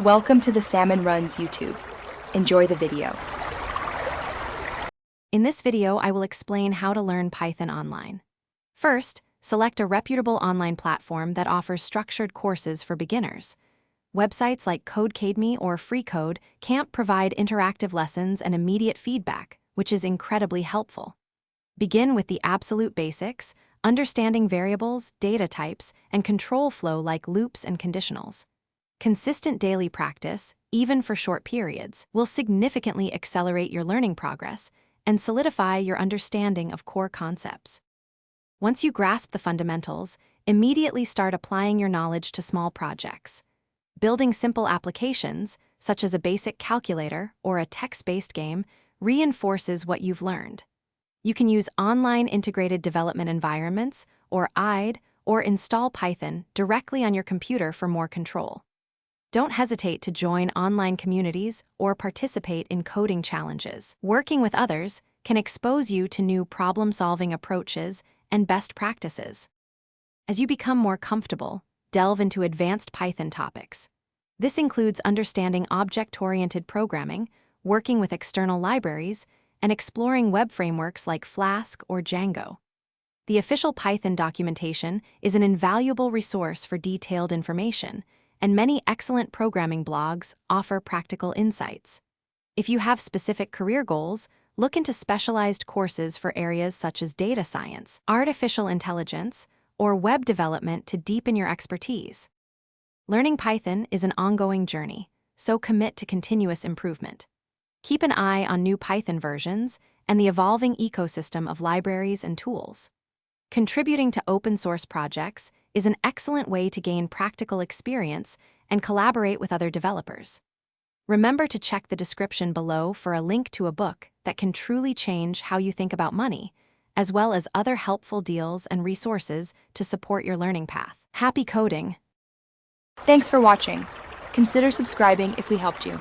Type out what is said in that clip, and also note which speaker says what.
Speaker 1: Welcome to the Salmon Runs YouTube. Enjoy the video.
Speaker 2: In this video, I will explain how to learn Python online. First, select a reputable online platform that offers structured courses for beginners. Websites like Codecademy or FreeCode Camp provide interactive lessons and immediate feedback, which is incredibly helpful. Begin with the absolute basics, understanding variables, data types, and control flow like loops and conditionals. Consistent daily practice, even for short periods, will significantly accelerate your learning progress and solidify your understanding of core concepts. Once you grasp the fundamentals, immediately start applying your knowledge to small projects. Building simple applications, such as a basic calculator or a text-based game, reinforces what you've learned. You can use online integrated development environments, or IDE, or install Python directly on your computer for more control. Don't hesitate to join online communities or participate in coding challenges. Working with others can expose you to new problem-solving approaches and best practices. As you become more comfortable, delve into advanced Python topics. This includes understanding object-oriented programming, working with external libraries, and exploring web frameworks like Flask or Django. The official Python documentation is an invaluable resource for detailed information, and many excellent programming blogs offer practical insights. If you have specific career goals, look into specialized courses for areas such as data science, artificial intelligence, or web development to deepen your expertise. Learning Python is an ongoing journey, so commit to continuous improvement. Keep an eye on new Python versions and the evolving ecosystem of libraries and tools. Contributing to open-source projects is an excellent way to gain practical experience and collaborate with other developers. Remember to check the description below for a link to a book that can truly change how you think about money, as well as other helpful deals and resources to support your learning path. Happy coding!
Speaker 1: Thanks for watching. Consider subscribing if we helped you.